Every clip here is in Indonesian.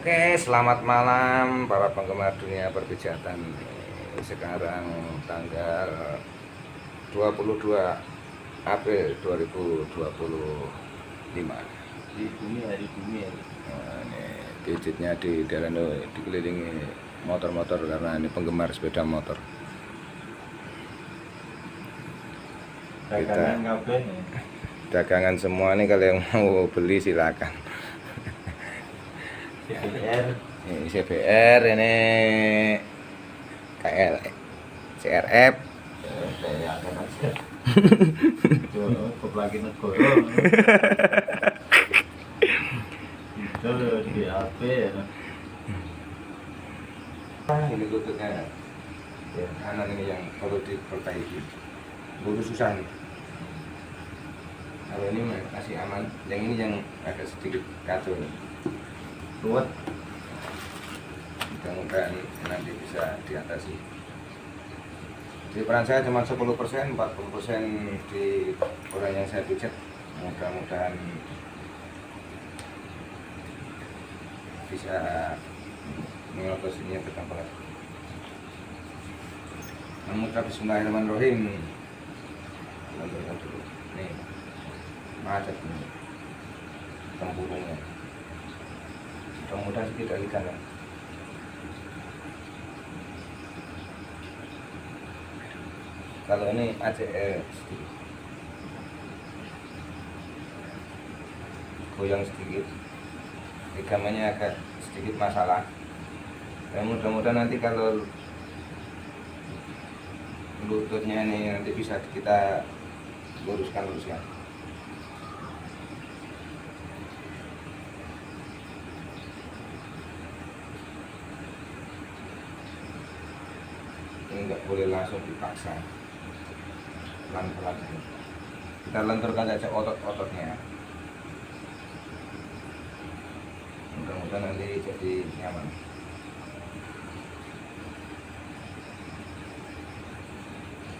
Oke, selamat malam para penggemar dunia perpijatan. Sekarang tanggal 22 April 2025. Di bumi, hari bumi ya. Nah, ini pijitnya di daerah ini dikelilingi motor-motor karena ini penggemar sepeda motor. Dagangan kabeh ya. Dagangan semua nih, kalau yang mau beli silakan. CBR, Ini CBR, ini KL, CRF. saya akan aja. Keplagi negara. Itu di HP ya. Ini lututnya ya, kanan ini yang perlu diperbaiki. Lurus susah nih. Kalau ini masih aman, yang ini yang agak sedikit kacau nih. Ruwet. Mudah-mudahan nanti bisa diatasi. Jadi peran saya cuma 10%, 40% di orang yang saya pijat. Mudah-mudahan bisa mengatasinya dengan baik. Bismillahirrahmanirrahim. Lanjutkan dulu. Nih, macet nih tempurungnya. Mudah-mudahan tidak ikan ya. Kalau ini ACE sedikit goyang sedikit, ligamannya agak sedikit masalah. Dan mudah-mudahan nanti kalau lututnya ini nanti bisa kita luruskan. Ini nggak boleh langsung dipaksa, pelan-pelan. Kita lenturkan saja otot-ototnya. Mudah-mudahan nanti jadi nyaman.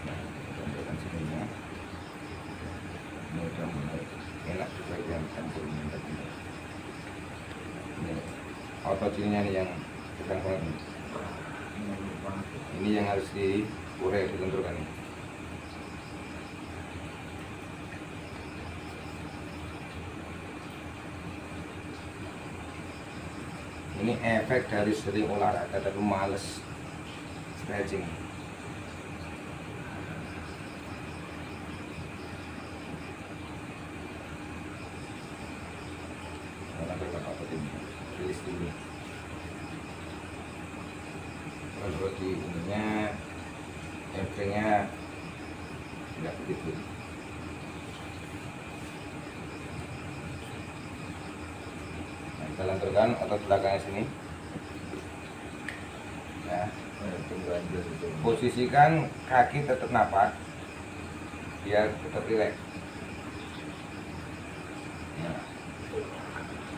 Nah, lenturkan sininya. Ini udah mulai enak di bagian tempurungnya tadi. Ini otot sininya nih yang tegang banget nih. Ini yang harus diurai, dilenturkan. Ini efek dari sering olahraga tapi males stretching. Rilis dulu. Kalau di ininya efeknya tidak begitu. Nah, kita lenturkan otot belakangnya sini. Ya, posisikan kaki tetap napak biar tetap rileks.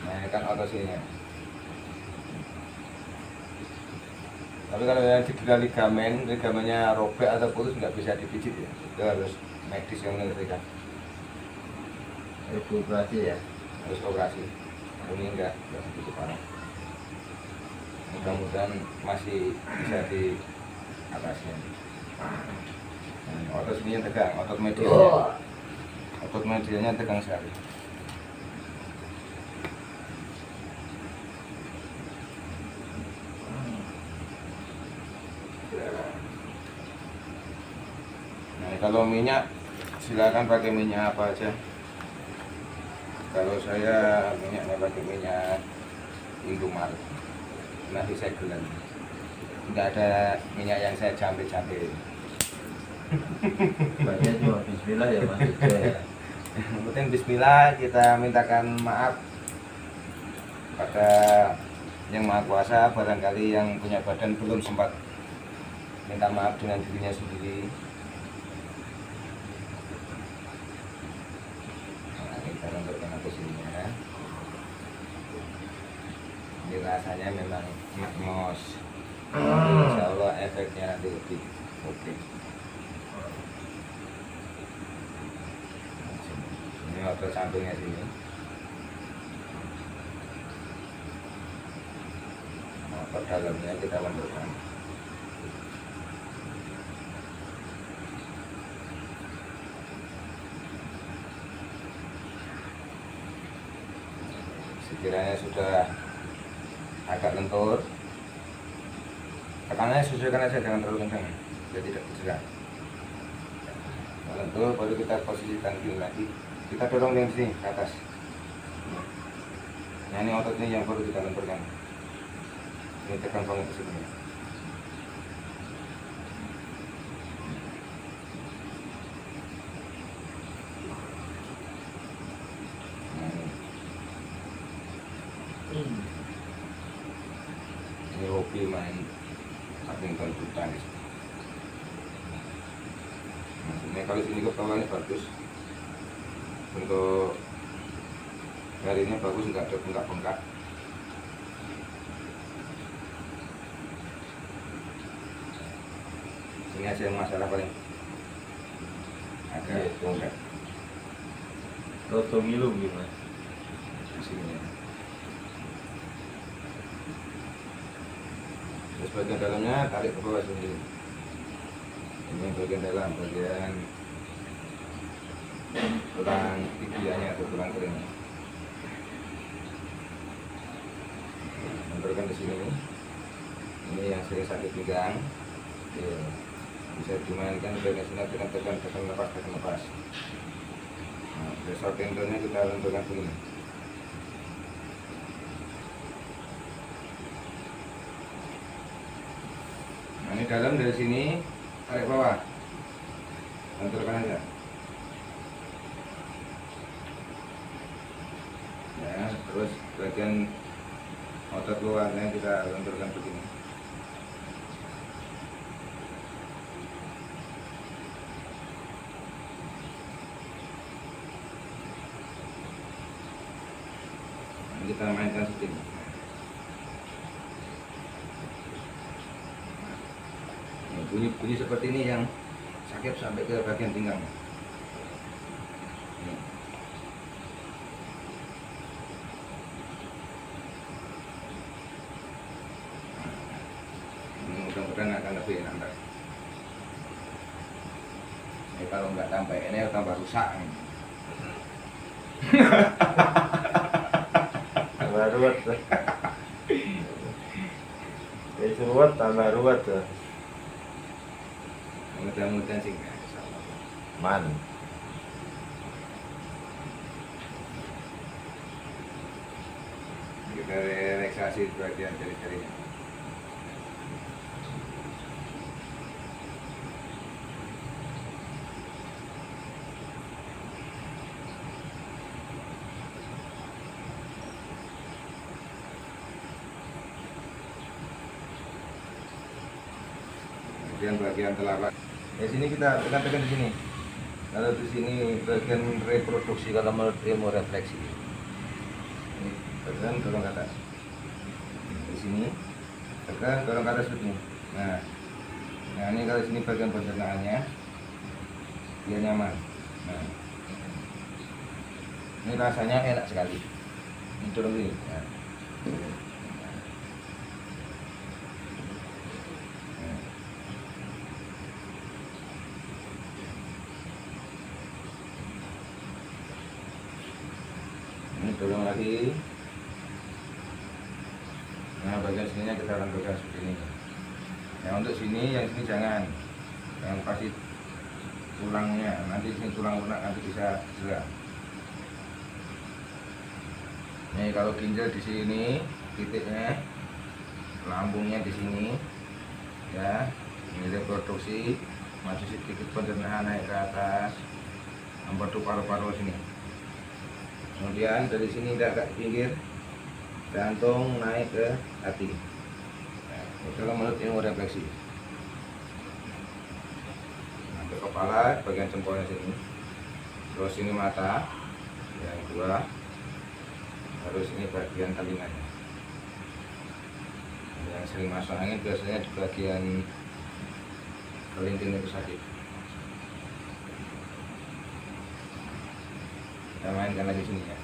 Nah, ini kan otot sini. Tapi kalau yang cedera ligamennya robek atau putus nggak bisa dipijit ya, itu harus medis yang menyelesaikan. Itu operasi ya. Harus operasi. Ini enggak begitu parah. Mudah-mudahan masih bisa diatasi. Otot sini yang tegang, otot medialnya tegang sekali. Nah, kalau minyak silakan pakai minyak apa aja. Kalau saya minyaknya pakai minyak Indomaret, nasi segelan. Nggak ada minyak yang saya jampe-jampe. Banyak cuma bismillah ya Mas Ujo ya. Yang penting bismillah, kita mintakan maaf pada yang Maha Kuasa. Barangkali yang punya badan belum sempat minta maaf dengan dirinya sendiri. Nah, kita lenturkan atas sininya. Ini rasanya memang makmos. Insya Allah efeknya nanti lebih oke. Ini otot sampingnya sini. Otot dalamnya kita lenturkan. Sekiranya sudah agak lentur, tekanannya sesuaikan aja, jangan terlalu kencang, jadi tidak bergerak. Lentur, baru kita posisikan gini lagi, kita dorong dari sini ke atas. Nah ini otot ini yang perlu kita lenturkan. Ini tekan banget ke sini. Ini hobi main badminton bulu tangkis. Maksudnya kalau sini ke bawah ini bagus, untuk jarinya bagus, nggak ada bengkak-bengkak. Ini aja yang masalah paling agak bengkak Toto ngilu gimana? di sini. Terus bagian dalamnya tarik ke bawah sini. Ini bagian dalam, bagian tulang tibianya atau tulang keringnya. Menurunkan di sini. Ini yang sering sakit pinggang. Ya, bisa dimainkan bagian sini, tekan lepas. Nah, besok tendonnya kita lenturkan begini. Nah, ini dalam dari sini tarik bawah, lenturkan aja. Ya, terus bagian otot luarnya kita lenturkan begini. Nah, kita mainkan seperti ini. Bunyi seperti ini yang sakit sampai ke bagian pinggang. Ini mudah-mudahan akan lebih enak. Ini kalau nggak sampai ini tambah rusak. Tambah ruwet tuh. Itu ruwet tambah ruwet tuh. Mudah-mudahan sih nggak salah. Man. Kita relaksasi bagian jari-jarinya. Kemudian bagian telapak. Di sini kita tekan-tekan di sini. Kalau di sini bagian reproduksi, kalau menurut ilmu refleksi. Ini tekan, dorong ke atas. Di sini tekan, dorong ke atas begini. Nah, ini kalau sini bagian pencernaannya, dia nyaman. Nah, ini rasanya enak sekali. Ini dorong ini. Nah. Ini dorong lagi. Nah, bagian sininya kita lenturkan seperti ini. Nah, untuk sini, yang sini jangan pasti tulangnya. Nanti sini tulang lunak nanti bisa cedera. Nih kalau ginjal di sini, titiknya, lambungnya di sini, ya. Ini reproduksi, maju sedikit pencernaan naik ke atas, membantu paru-paru sini. Kemudian dari sini agak pinggir, jantung naik ke hati. Nah, itu menurut ilmu refleksi. Nah, ke kepala, bagian jempolnya sini. Terus ini mata, yang kedua. Terus ini bagian telinganya. Yang sering masuk angin biasanya di bagian kelinting itu sakit. Kita mainkan lagi sini ya.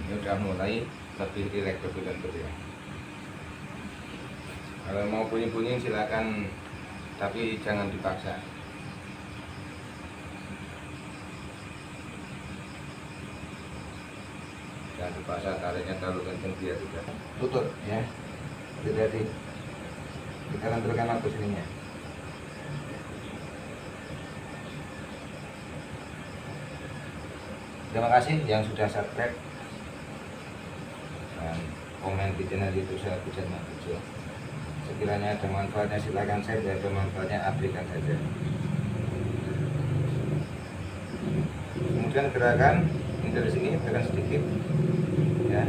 Ini udah mulai lebih rileks, lebih lentur ya. Kalau mau bunyi-bunyi silakan, tapi jangan dipaksa. Jangan dipaksa, tariknya terlalu kencang biar tidak lutut ya. Hati-hati. Kita lenturkan waktu sininya. Terima kasih yang sudah subscribe dan komen di channel YouTube saya Bujat Mabujo. Sekiranya ada manfaatnya silakan share, dan ada manfaatnya abaikan saja. Kemudian gerakan ini dari sini, tekan sedikit ya.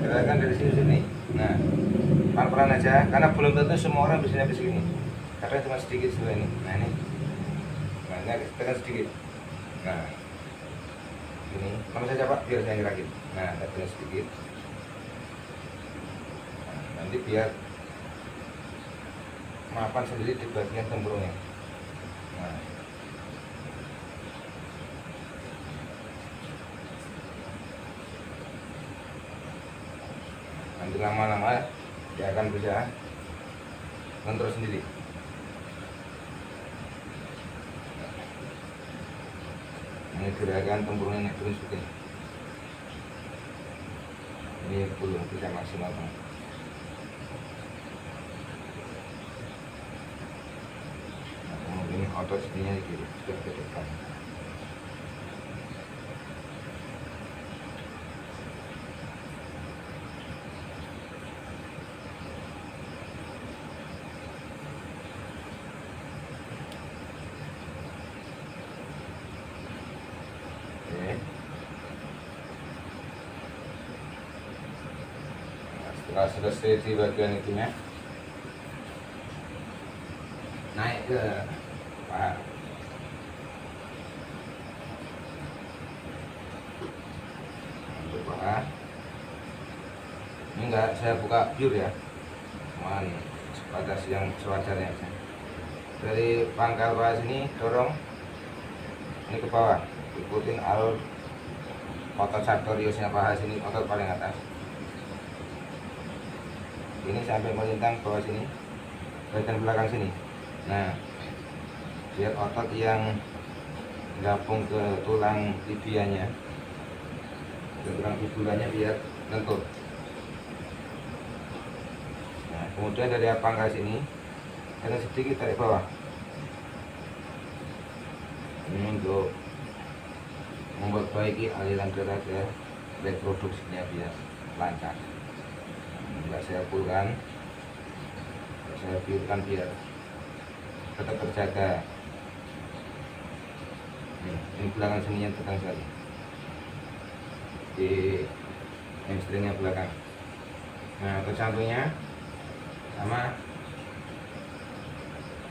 Gerakan dari sini. Nah, pelan-pelan aja karena belum tentu semua orang bisa nyampe sini. Karena cuma sedikit sebelah ini. Nah, ini. Nah, ini tekan sedikit. Nah, ini lama saja Pak, biar saya gerakin. Nah, tekan sedikit. Nah, nanti biar mapan sendiri di bagian tempurungnya. Nah, nanti lama-lama dia akan bisa lentur sendiri. Ini gerakan tempurungnya naik turun seperti ini. Ini belum bisa maksimal banget. Nah, ini otot sininya di kiri sudah ke depan. Setelah selesai di bagian itunya, naik ke paha. Untuk paha ini enggak saya buka pure ya, cuman sebatas yang sewajarnya aja. Dari pangkal paha sini dorong ini ke bawah, ikutin alur otot sartoriusnya paha sini, otot paling atas. Ini sampai melintang ke bawah sini, bagian belakang sini. Nah, biar otot yang gabung ke tulang tibianya, ke tulang fibulanya biar lentur. Nah, kemudian dari pangkal sini, tekan sedikit tarik bawah. Ini untuk memperbaiki aliran darah ke reproduksinya biar lancar. Enggak saya pulkan, saya biarkan biar tetap terjaga. Ini belakang sininya tekan sekali di hamstringnya belakang. Nah, otot sampingnya sama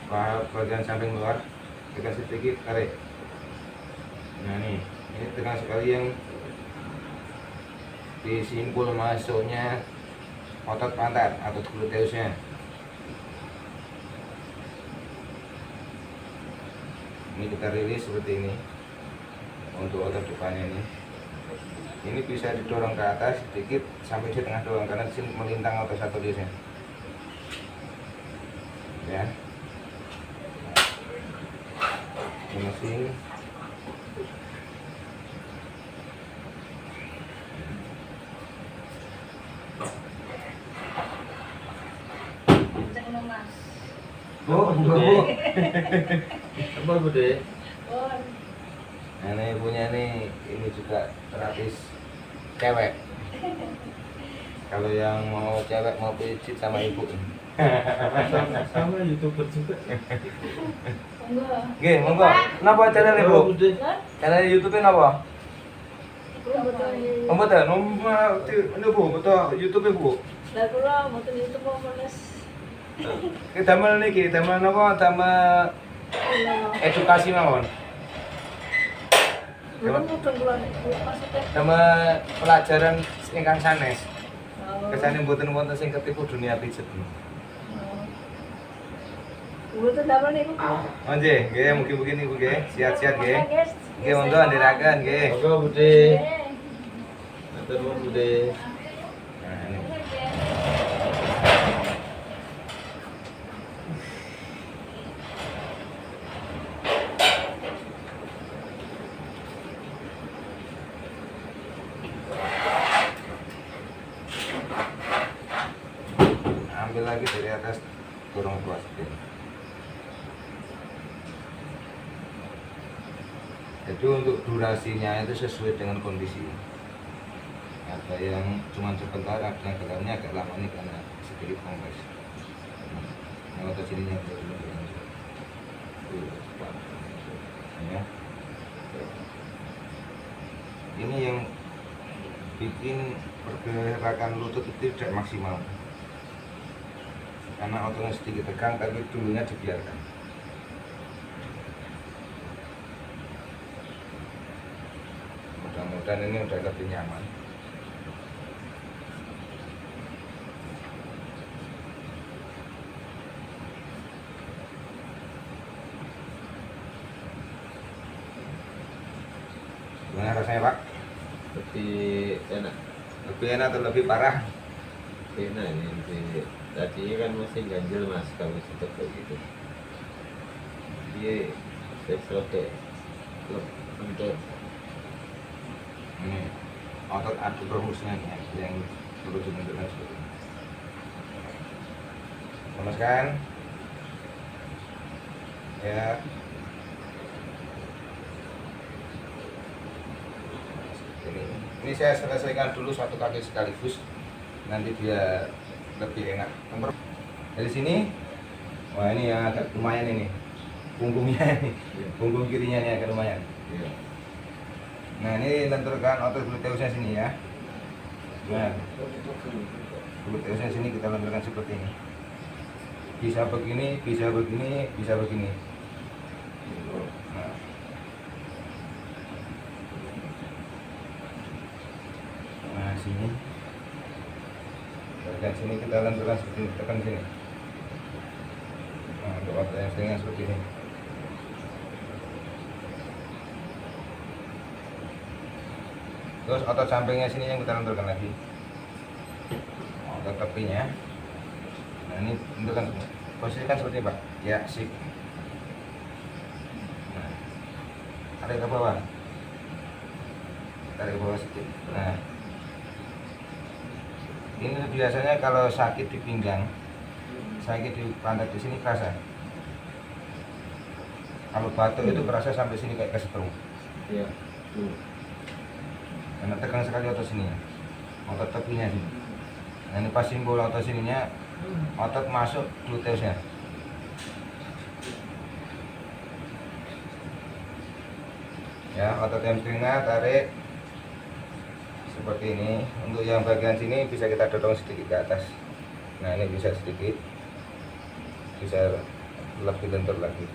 paha bagian samping luar, tekan sedikit tarik. Nah, ini tekan sekali yang disimpul masuknya otot pantat atau gluteusnya. Ini kita rilis seperti ini untuk otot depannya ini. Ini bisa didorong ke atas sedikit sampai di tengah doang karena di sini melintang otot sartoriusnya. Ya. Ini masih Bu. Apa Bude? Nah, ini punya ini juga terapis cewek. Kalau yang mau cewek mau pijit sama ibu. Sama YouTuber juga. Oke, monggo. Napa channel Ibu? Channel YouTube napa? Mboten, nomor Bu, betul YouTube Bu. Lah kula mboten YouTube moles. Ki damel niki, damel napa? Damel edukasi mawon. Belum mudeng kula maksudnya. Damel pelajaran ingkang sanes. Kesane mboten wonten sing ketipu dunia pijet. Mboten damel niku. Oh nggih, nggih mugi-mugi niku nggih, sehat-sehat nggih. Nggih monggo andhiraken nggih. Monggo Bude. Matur nuwun Bude. Nah, ini. Ambil lagi dari atas, dorong ke bawah sedikit. Jadi untuk durasinya itu sesuai dengan kondisi. Ada yang cuma sebentar, ada yang dalamnya agak lama nih karena sedikit kompres. Nah, atas sininya dulu ya. Ini yang bikin pergerakan lutut itu tidak maksimal karena ototnya sedikit tegang, tapi dulunya dibiarkan. Mudah-mudahan ini udah lebih nyaman. Gimana rasanya Pak? Lebih enak. Lebih enak atau lebih parah? Enak ini lebih. Tadi kan masih ganjel Mas kalau tetap kayak gitu. Dia sesuatu untuk Ini otot adductormusnya nih yang perlu dibentukkan seperti ini. Panas ya. Ini saya selesaikan dulu satu kaki sekaligus, nanti dia lebih enak. Dari sini, wah ini yang agak lumayan ini, punggungnya ini, punggung kirinya ini agak lumayan. ya. Nah ini lenturkan otot gluteusnya sini ya. Nah, gluteusnya sini kita lenturkan seperti ini. Bisa begini, bisa begini, bisa begini. Nah. Nah sini, bagian sini kita lenturkan seperti ini, tekan sini. Nah untuk otot yang setengah seperti ini. Terus otot sampingnya sini yang kita lenturkan lagi, otot tepinya. Nah ini lenturkan, posisikan seperti ini Pak. Ya sip. Nah, tarik ke bawah, tarik ke bawah sedikit. Nah ini biasanya kalau sakit di pinggang, sakit di pantat di sini kerasa. Kalau batuk itu kerasa sampai sini kayak kesetrum. Iya. Karena tegang sekali otot sini, otot tepinya sini. Nah ini pas simbol otot sininya, otot masuk gluteusnya. Ya, otot hamstringnya tarik seperti ini. Untuk yang bagian sini bisa kita dorong sedikit ke atas. Nah ini bisa sedikit, bisa lebih lentur lagi.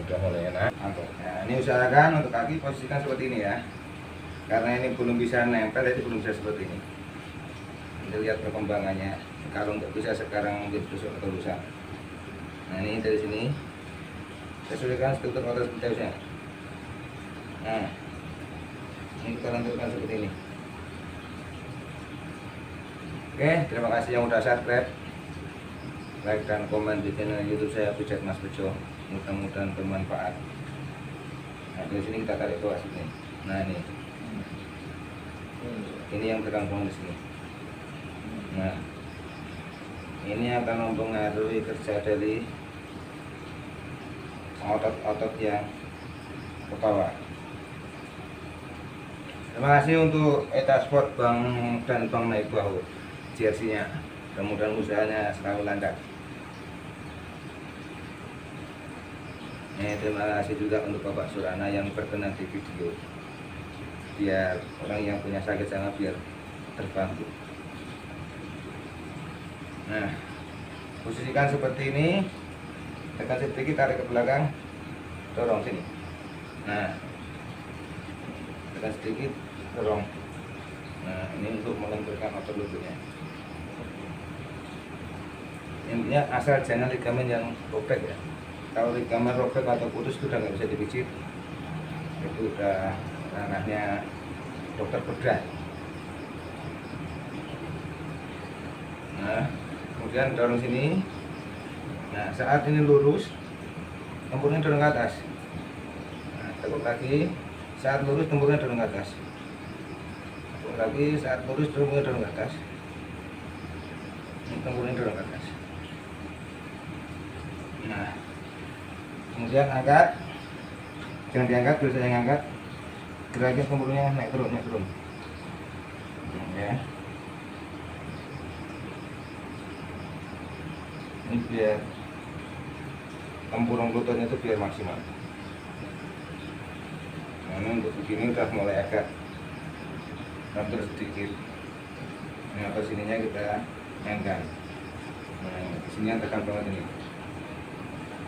Udah mulai enak. Nah, ini usahakan untuk kaki posisikan seperti ini ya, karena ini belum bisa nempel, jadi belum bisa seperti ini. Kita lihat perkembangannya. Kalau nggak bisa sekarang, mungkin besok atau lusa. Nah ini dari sini sesuaikan struktur otot gluteusnya. Nah ini kita lenturkan seperti ini. Oke, terima kasih yang udah subscribe, like dan komen di channel YouTube saya Pijat Mas Bejo. Mudah-mudahan bermanfaat. Nah dari sini kita tarik bawah sini. Nah ini yang terkandung di sini. Nah ini akan mempengaruhi kerja dari otot-otot yang ke bawah. Terima kasih untuk Eta Sport Bang dan Bang Naik Bahu jersey-nya. Mudah-mudahan usahanya selalu lancar. Terima kasih juga untuk Bapak Surana yang berkenan di video, biar orang yang punya sakit sana biar terbantu. Nah, posisikan seperti ini, tekan sedikit, tarik ke belakang, dorong sini. Nah, tekan sedikit, dorong. Nah, ini untuk melenturkan otot lututnya. Intinya asal jangan ligamen yang robek ya. Kalau ligamen robek atau putus itu udah nggak bisa dipijit, itu udah ranahnya dokter bedah. Nah, kemudian dorong sini. Nah, saat ini lurus, tempurnya dorong ke atas. Nah, tekuk lagi, saat lurus tempurnya dorong ke atas. Tekuk lagi, saat lurus tempurnya dorong ke atas. Ini tempurnya dorong ke atas. Nah, kemudian angkat, jangan diangkat, bisa saya angkat. Gerakin tempurnya naik turun, naik turun. Ya. Ini biar tempurung lututnya itu biar maksimal. Nah, ini untuk begini udah mulai agak hampir sedikit. Nah, ke sininya kita mainkan. Nah, di sini tekan banget ini.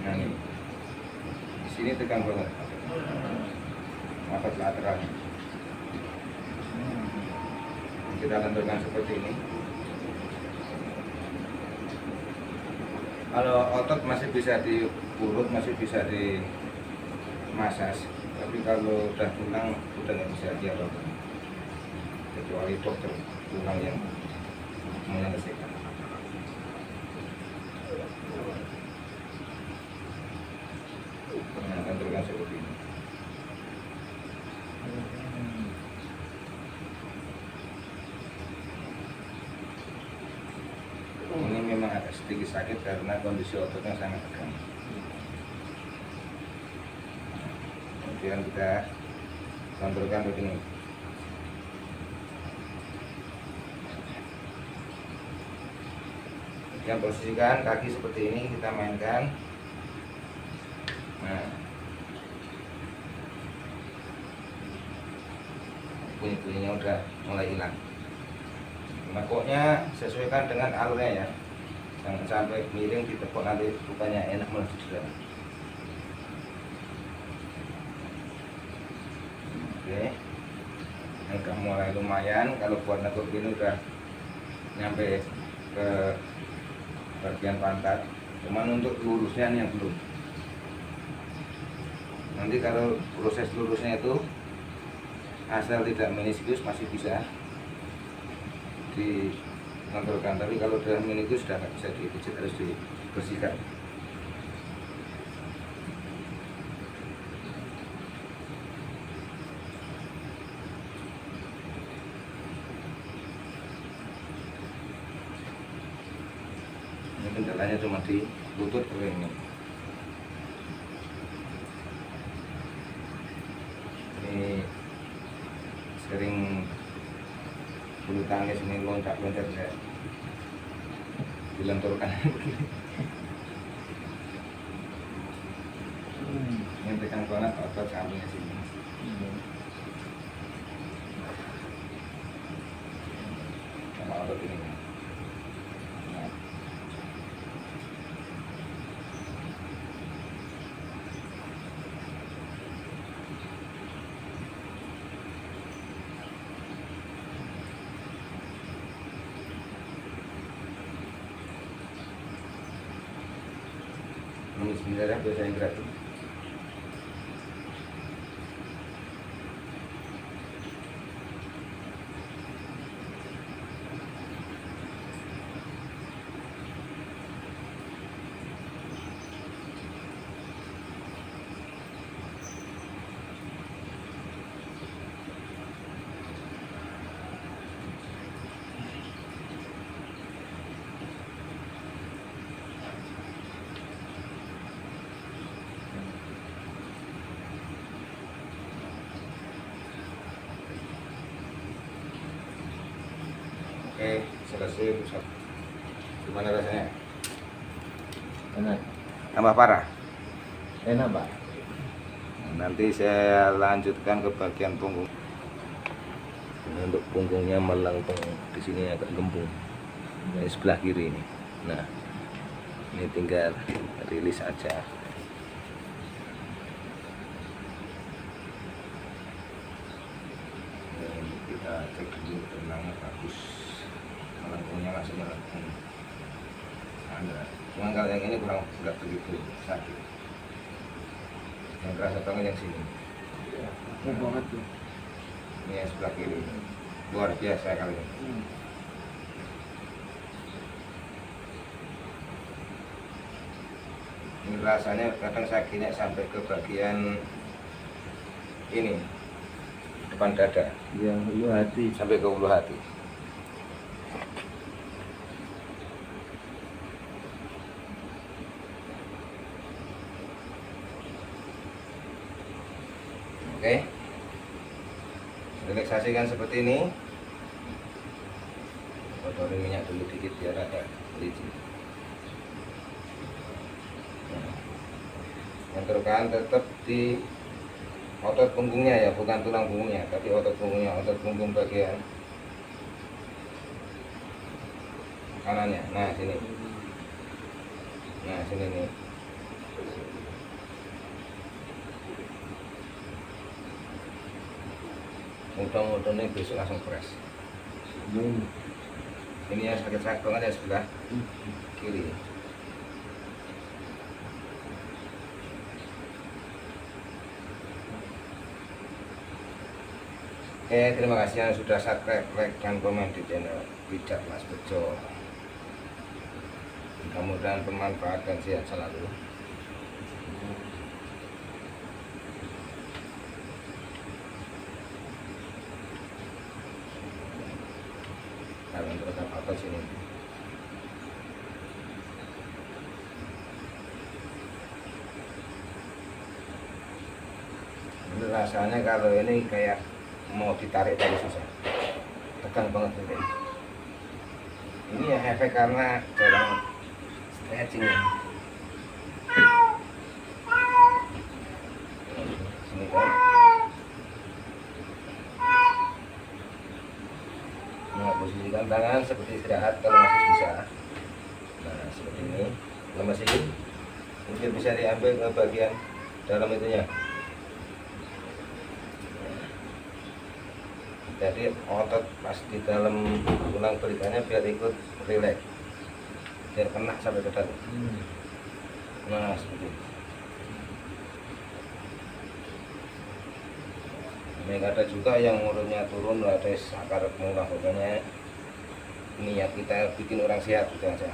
Nah, ini di sini tekan banget. Otot lateralnya. Kita tentukan seperti ini. Kalau otot masih bisa diurut, masih bisa dimasas, tapi kalau udah tulang udah nggak bisa diapa-apa, kecuali dokter tulang yang menyelesaikan. Nah, tentukan seperti ini. Ini memang agak sedikit sakit karena kondisi ototnya sangat tegang. Kemudian kita kontrolkan begini. Yang posisikan kaki seperti ini, kita mainkan. Nah, bunyi-bunyinya udah mulai hilang. Makanya sesuaikan dengan alurnya ya, jangan sampai miring ditepuk nanti bukannya enak malah cedera. Oke, ini udah mulai lumayan. Kalau buat nekuk ini udah nyampe ke bagian pantat, cuman untuk lurusnya ini yang belum. Nanti kalau proses lurusnya itu asal tidak meniskus masih bisa dikontrolkan, tapi kalau udah meniskus sudah nggak bisa dipijit, harus dibersihkan. Ini kendalanya cuma di lutut ini. Ini sering bulu tangkis ini loncat-loncat ya, dilenturkan begini. Ini tekan banget otot sampingnya sini. Sama otot ini. Nah. Ini sebenarnya biasanya gratis. Oke, selesai pusat. Gimana rasanya? Enak, Tambah parah? enak Pak. Nanti saya lanjutkan ke bagian punggung. Ini untuk punggungnya melengkung, di sini agak gembung. Ini sebelah kiri ini. Nah, ini tinggal rilis aja. Ini kita cek dulu tenangnya bagus. Melengkungnya masih melengkung. ada. Cuma kalau yang ini kurang nggak begitu sakit. Yang kerasa banget yang sini. Oh banget tuh. Ini yang sebelah kiri. Luar biasa kali ini. Ini rasanya kadang sakitnya sampai ke bagian ini depan dada Yang lu hati. sampai ke ulu hati. Oke, relaksasi kan seperti ini. Kotorin minyak dulu dikit biar ada licin. Yang terkan tetap di otot punggungnya ya, bukan tulang punggungnya, tapi otot punggungnya, otot punggung bagian kanannya. Nah sini, nah sini nih. Mudah-mudahan besok langsung fresh. Ini yang sakit-sakit banget ya sebelah kiri. Oke, terima kasih yang sudah subscribe, like, dan komen di channel Pijat Mas Bejo. Mudah-mudahan bermanfaat dan sehat selalu. Kalian tetap apa sini? Ini rasanya kalau ini kayak mau ditarik tadi susah, tegang banget ini. Ini ya efek karena jarang stretching. Sini kan. Nah, posisikan tangan seperti istirahat kalau masih bisa. Nah, seperti ini. Kalau masih mungkin bisa diambil ke bagian dalam itunya. Jadi otot pas di dalam tulang belikanya biar ikut rileks, biar kena sampai ke dalam. Nah seperti itu. Ini ada juga yang urutnya turun, ada akar mula, pokoknya niat kita bikin orang sehat itu aja.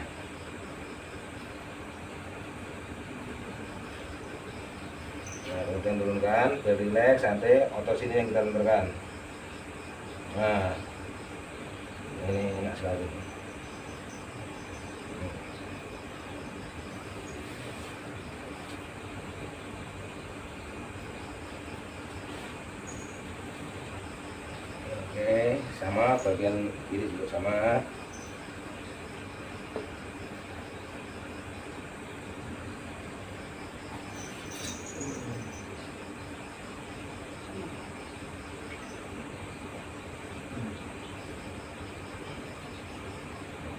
Nah kemudian turunkan, biar rileks, santai, otot sini yang kita lenturkan. Nah, ini enak sekali. Oke, sama bagian kiri juga sama.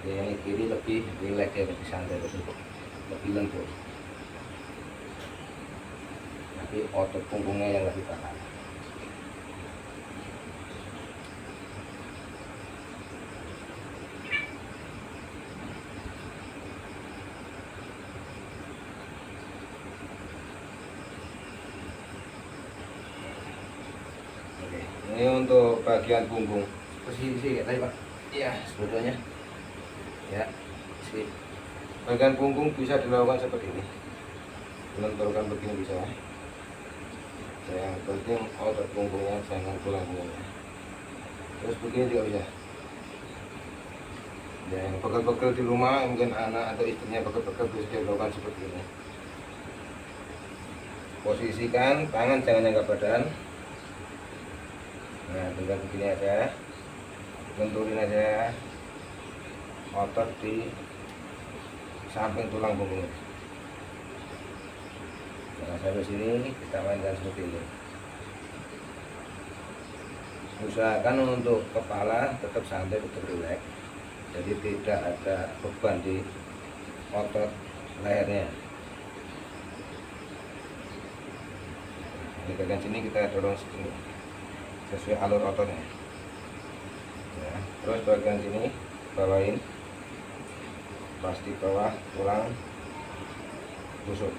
Yang kiri lebih rileks ya, lebih santai, lebih lentur. Tapi otot punggungnya yang lebih tahan. Oke, ini untuk bagian punggung. Posisi kayak tadi Pak. Iya, sebetulnya. Ya, bagian punggung bisa dilakukan seperti ini, melenturkan begini bisa. Yang penting otot punggungnya, jangan tulang punggungnya. Terus begini juga bisa. Ya, yang pegel-pegel di rumah, mungkin anak atau istrinya pegel-pegel bisa dilakukan seperti ini. Posisikan tangan jangan jangka badan. Nah, tinggal begini aja, lenturin aja otot di samping tulang punggungnya. Jangan sampai sini, kita mainkan seperti ini. Usahakan untuk kepala tetap santai, tetap rileks, jadi tidak ada beban di otot lehernya. Di bagian sini kita dorong segini sesuai alur ototnya. Ya, terus bagian sini bawain. pas di bawah tulang rusuk.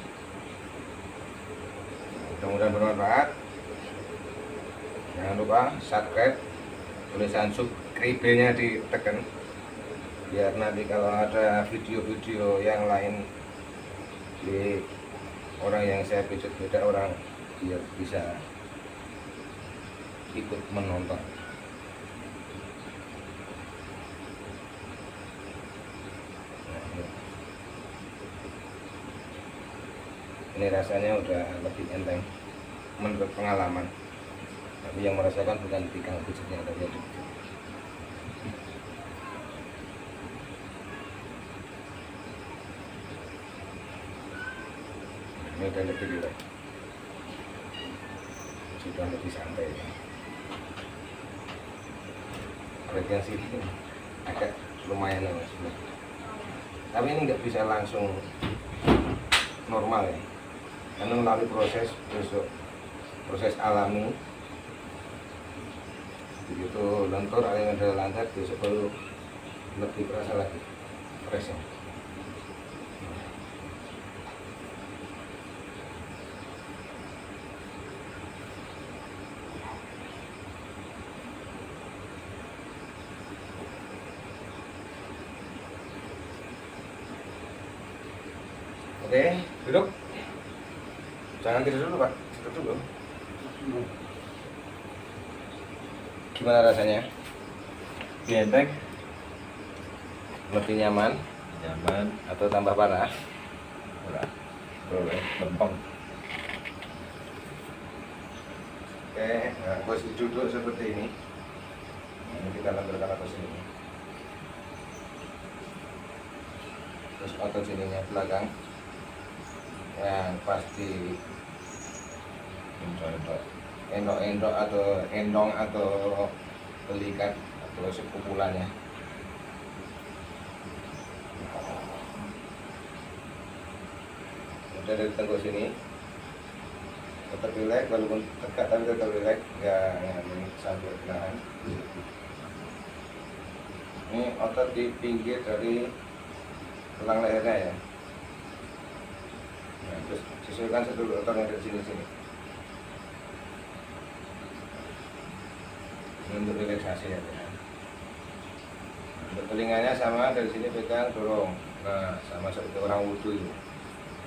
Mudah-mudahan bermanfaat. Jangan lupa subscribe, tulisan subscribe-nya ditekan biar nanti kalau ada video-video yang lain di orang yang saya pijat beda orang biar bisa ikut menonton. Ini rasanya udah lebih enteng menurut pengalaman, tapi yang merasakan bukan tikang pijatnya tapi ada pijat. Ini udah lebih rileks, sudah lebih santai. Bagian sini agak lumayan ya, tapi ini nggak bisa langsung normal ya, karena melalui proses alami. Begitu lentur ada yang ada lancar, besok baru lebih kerasa lagi freshnya. Oke, duduk. Jangan tidur dulu, Pak. Duduk dulu. Gimana rasanya? Gendeng, Lebih nyaman nyaman, atau tambah parah? murah, boleh, lempeng. Oke, nah, posisi duduk seperti ini. Ini kita lenturkan atas sini. Terus otot sininya belakang. Yang pasti endok atau endong atau belikat atau sepupulannya. Udah dari tengkuk sini tetap rileks, walaupun tegak tapi tetap rileks, nggak sampai nahan. Ini otot di pinggir dari tulang lehernya ya. Nah, terus sesuaikan satu otot yang dari sini. Ini untuk relaksasi ya. Untuk telinganya sama, dari sini pegang dorong. Nah, sama seperti orang wudhu itu.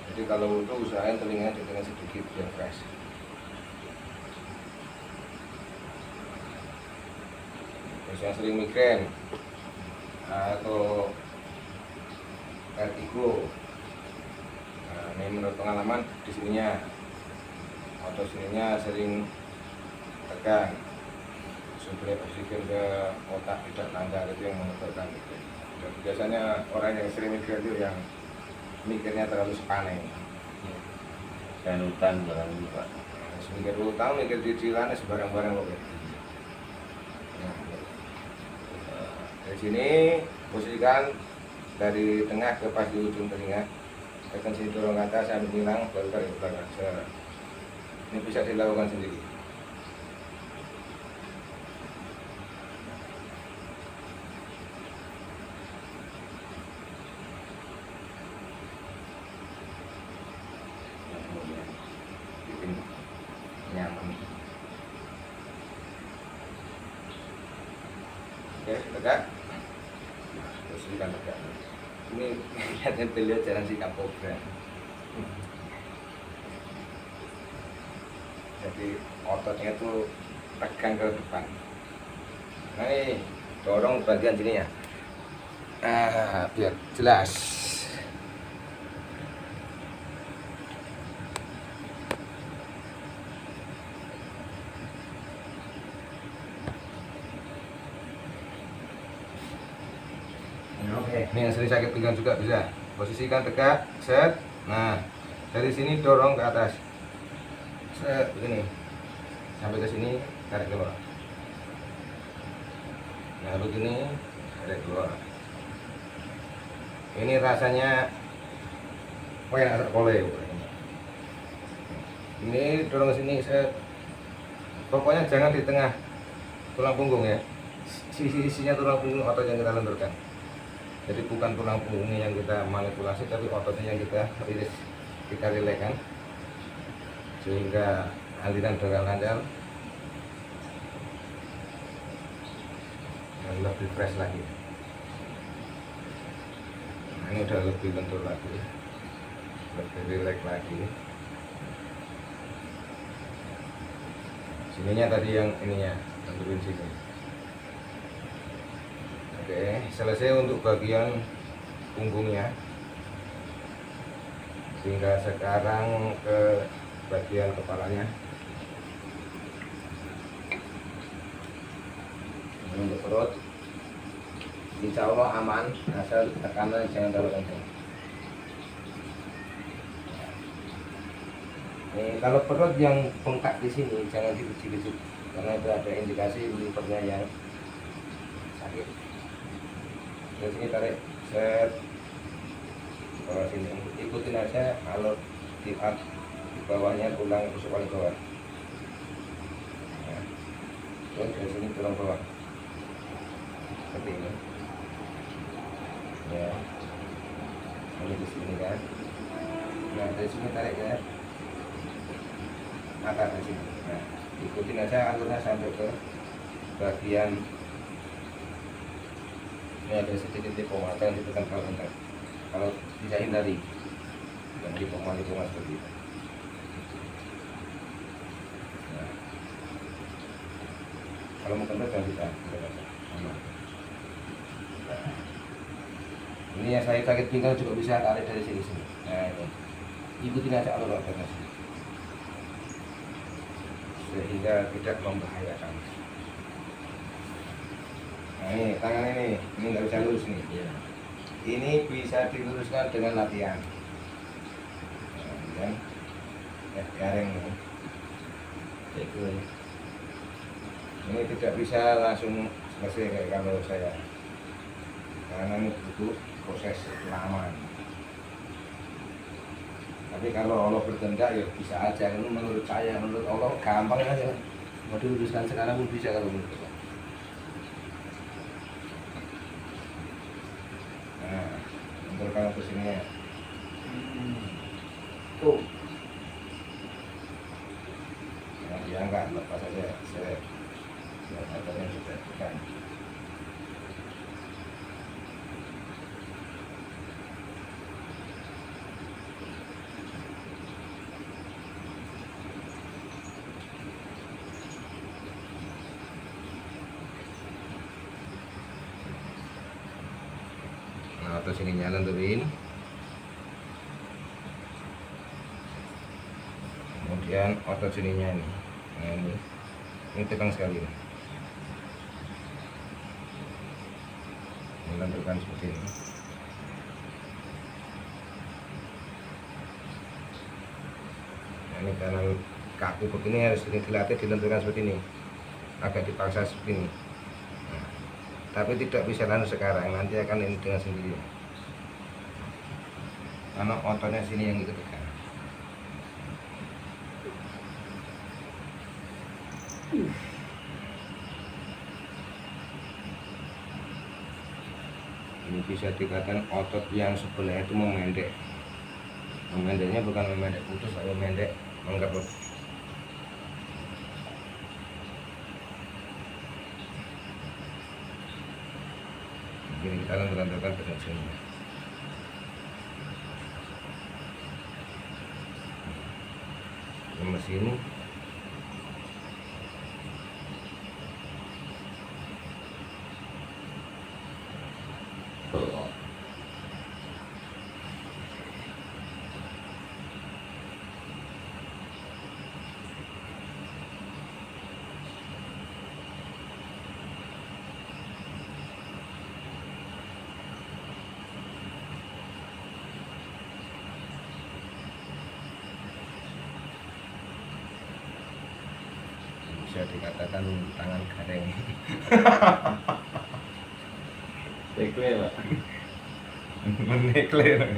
Jadi kalau wudhu usahain telinganya ditekan sedikit biar fresh. Terus yang sering migrain atau vertigo, nah, ini menurut pengalaman di sininya, otot sininya sering tegang, suplai oksigen ke otak tidak lancar, itu yang menyebabkan itu. Dan biasanya orang yang sering migrain itu yang mikirnya terlalu sepane. Dan hutan barang ini Pak. Mikir utang, mikir cicilan, sebarang-barang loh. Dari sini posisikan dari tengah ke pas di ujung telinga, tekan sini dorong ke atas sampai hilang, baru tarik ke belakang. Ini bisa dilakukan sendiri. Bikin nyaman. Oke, tegak. Posisikan tegak. Ini kelihatannya beliau jalan sikap kobra. Jadi ototnya tuh tegang ke depan. Nah ini dorong bagian sini ya. Biar jelas. Oke, ini yang sering sakit pinggang juga bisa. Posisikan tegak, set. Nah, dari sini dorong ke atas. Set, begini. Sampai ke sini, tarik keluar. Nah, begini, tarik keluar. Ini rasanya enak sekali. Ini dorong ke sini, set. Pokoknya jangan di tengah tulang punggung ya. Sisi-sisinya tulang punggung otot yang kita lenturkan. Jadi bukan tulang punggungnya yang kita manipulasi, tapi ototnya yang kita rilis, kita rilekkan sehingga aliran darah lancar dan lebih fresh lagi. Nah, ini udah lebih lentur lagi, lebih rileks lagi. Sininya tadi yang ininya tentuin sini. Oke, selesai untuk bagian punggungnya. Hingga sekarang ke bagian kepalanya. Ini untuk perut, insya Allah aman, asal tekanan jangan terlalu kencang. Kalau perut yang bengkak di sini jangan dikecil-kecil, karena itu ada indikasi livernya yang sakit. Dari sini tarik, set, bawah sini, ikutin aja alur di bawahnya, tulang rusuk paling bawah. Nah, terus dari sini tulang bawah, seperti ini. Ya, ini di sini kan. Nah, dari sini tarik ya, akar di sini. Nah, ikutin aja alurnya sampai ke bagian ini ada sedikit lipomas yang ditekan kalau kencang. Kalau bisa hindari yang lipomas seperti itu. Nah, kalau mau kencang jangan ditahan. Nah, ini yang saya sakit pinggang juga bisa tarik dari sini. Nah, ini ikutin aja alur ototnya sehingga tidak membahayakan. Nah, ini tangan ini nggak bisa lurus nih. Iya. Ini bisa diluruskan dengan latihan. Dan garing nih. Ini tidak bisa langsung selesai kayak kalau saya, karena ini butuh proses lama. Tapi kalau Allah berkehendak ya bisa aja. Ini menurut saya, menurut Allah gampang aja. Mau diluruskan sekarang pun bisa kalau menurut Allah. Nah, untuk kalau kesini tuh, nah, diangkat, lepas saja, saya katanya juga tekan. Nah, terus ininya tentuin. Kemudian otot sininya ini. Nah, ini tekan sekali ini. Menentukan seperti ini. Nah, ini karena kaku begini harus dilatih, ditentukan seperti ini. Agak dipaksa seperti ini. Nah, tapi tidak bisa langsung sekarang, nanti akan ini dengan sendirinya. Karena ototnya sini yang kita tekan. Ini bisa dikatakan otot yang sebelah itu memendek. Memendeknya bukan memendek putus, tapi memendek mengkerut. Ini kita tentukan dengan sini. Mesin. Bisa dikatakan tangan garing. Tekle Pak. Menekle.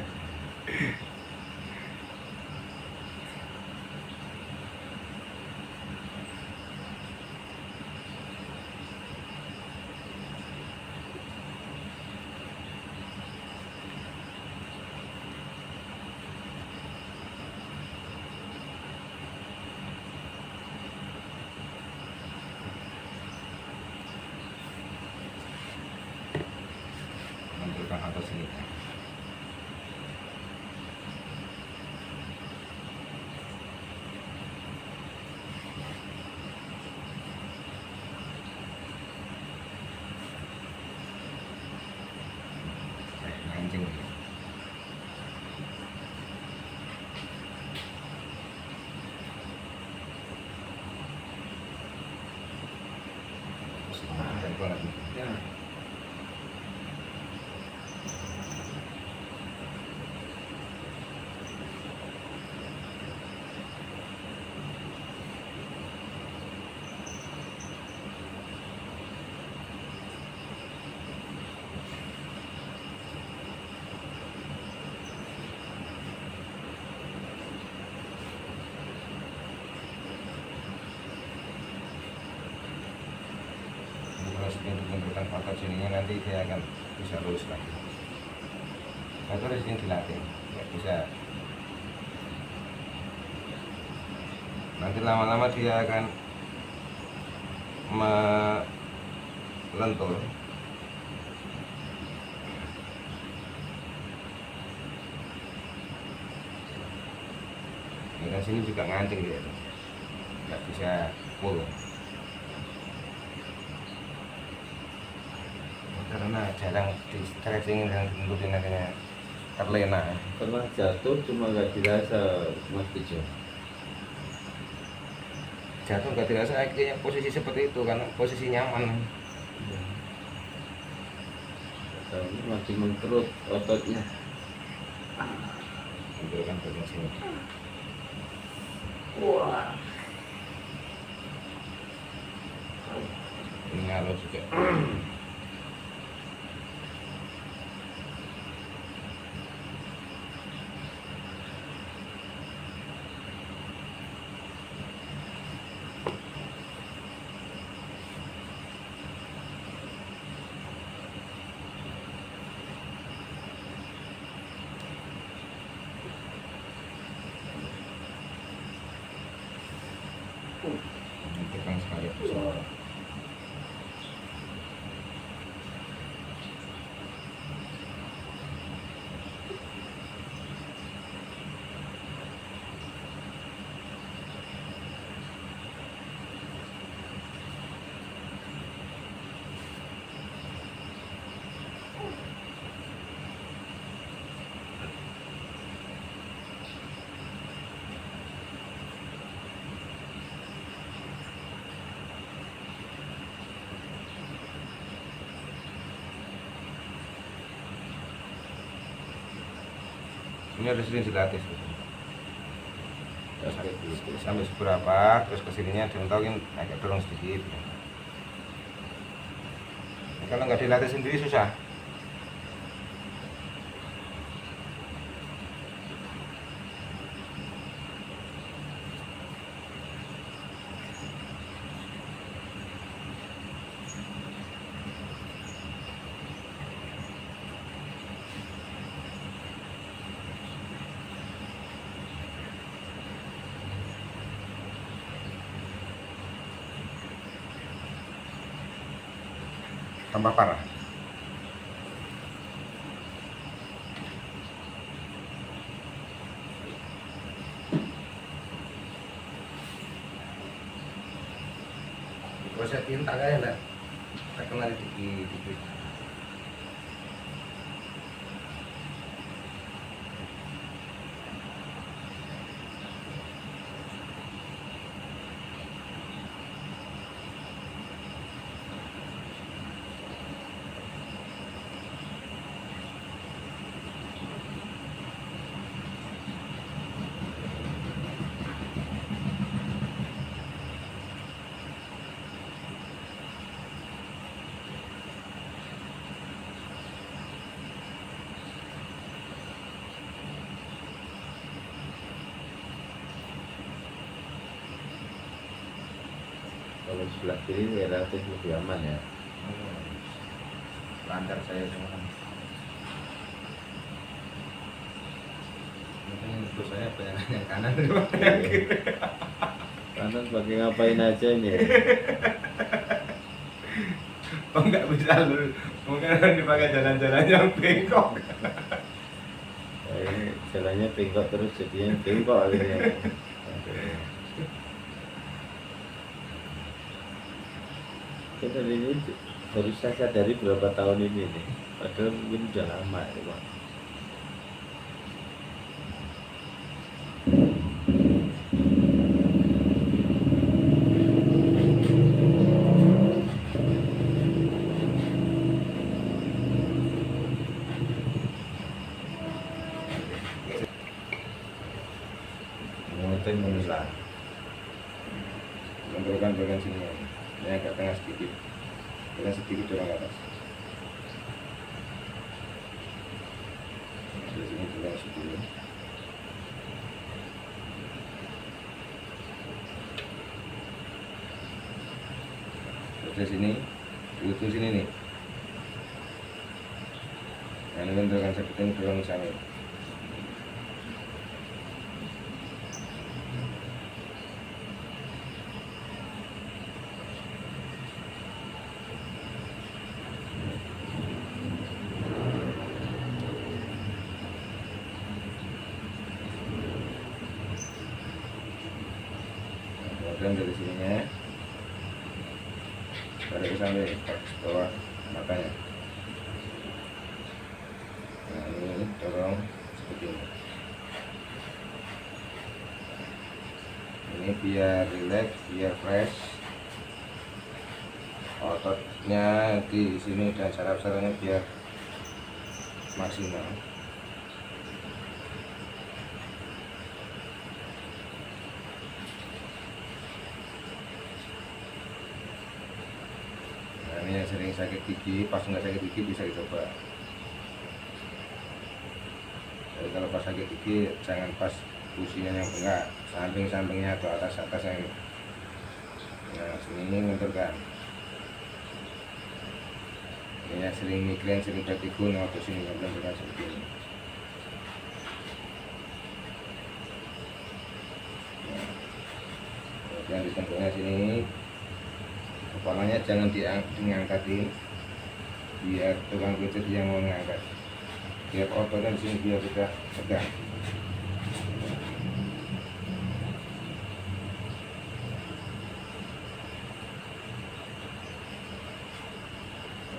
bentukan otot sini. Anjing. Ya. Kalau untuk bentukan otot sininya nanti dia akan bisa lurus lagi. Nah, itu di sini dilatih, nggak bisa. Nanti lama-lama dia akan melentur. Dan sini juga ngancing dia, nggak bisa full. Karena jarang di stretching dan rutin akhirnya terlena. Pernah jatuh cuma nggak dirasa Mas Pijo. Jatuh nggak dirasa, akhirnya posisi seperti itu karena posisi nyaman. Tapi masih mengkerut ototnya. Bentukan bagian sini. Wah. Ini ngaruh juga. Tekan sekali pesawat. Ini harus sering dilatih sampai seberapa, terus kesininya dimentokin agak dorong sedikit. Kalau nggak dilatih sendiri susah. Tambah parah. Kalau saya tinta kayak enggak, tak kena dikit. Kalau sebelah kiri relatif lebih aman ya. Lancar saya semua. Mungkin itu saya pengen yang kanan daripada yang kiri. Kanan pakai ngapain aja ini? Oh nggak bisa Mungkin dipakai jalan-jalan yang bengkok. Jalannya bengkok terus jadinya bengkok akhirnya. Kita ini baru saya sadari berapa tahun ini nih. Padahal mungkin udah lama ya Pak. Mulai menusah. Benturkan bagian sini. Ini agak tengah sedikit. Kita sedikit dorong ke atas. Di sini dorong sedikit. Terus di sini, di ujung sini nih. Nah, ini benturkan seperti ini dorong sampai. Kemudian dari sininya tarik ke sampai bawah matanya. Nah ini dorong seperti ini. Ini biar relax, biar fresh. Ototnya di sini dan saraf-sarafnya biar maksimal. Ini yang sering sakit gigi, pas nggak sakit gigi bisa dicoba. Jadi kalau pas sakit gigi jangan pas kursinya yang bengkak, samping-sampingnya atau atas-atas yang nah sini menentukan. Ini yang sering migrain, sering vertigo, waktu sini menentukan seperti ini. Nah, kemudian di tengkuknya sini. Kepalanya jangan diangkatin, biar tukang pijat yang mau mengangkat, biar ototnya di sini biar tidak tegang.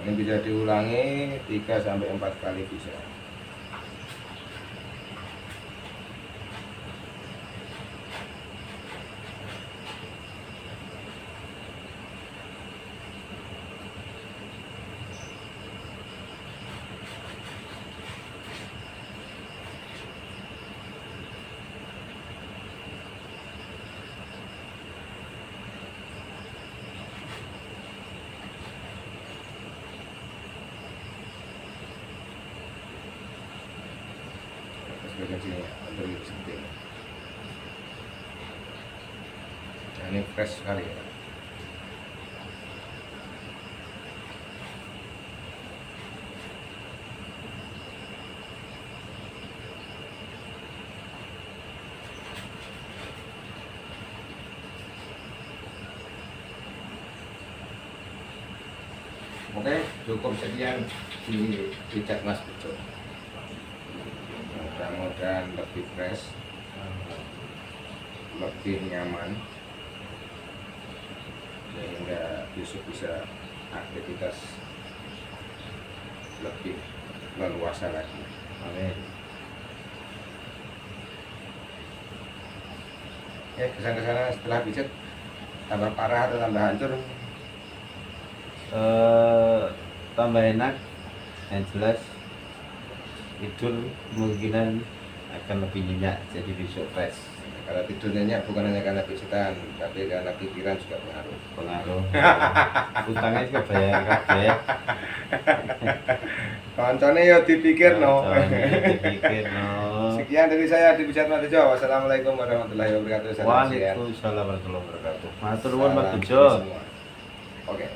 Ini bisa diulangi 3-4 kali bisa. Bagian sini hampir seperti ini. Nah, ini fresh sekali ya. Oke, cukup sekian di pijat Mas Bejo. Mudah-mudahan lebih fresh, lebih nyaman, sehingga besok bisa aktivitas lebih leluasa lagi. Amin. Kesan-kesan setelah pijat tambah parah atau tambah hancur? Tambah enak, yang jelas tidur kemungkinan akan lebih nyenyak, jadi besok fresh. Kalau tidur nyenyak bukan hanya karena pijitan, tapi karena pikiran juga Pengaruh. Utangnya juga bayar kabeh. Koncone ya dipikir no. Dipikir no. Sekian dari saya di Pijat Mas Bejo. Wassalamualaikum warahmatullahi wabarakatuh. Salam sehat. Waalaikumsalam warahmatullahi wabarakatuh. Matur nuwun Mas Salam Bejo. semua. Oke.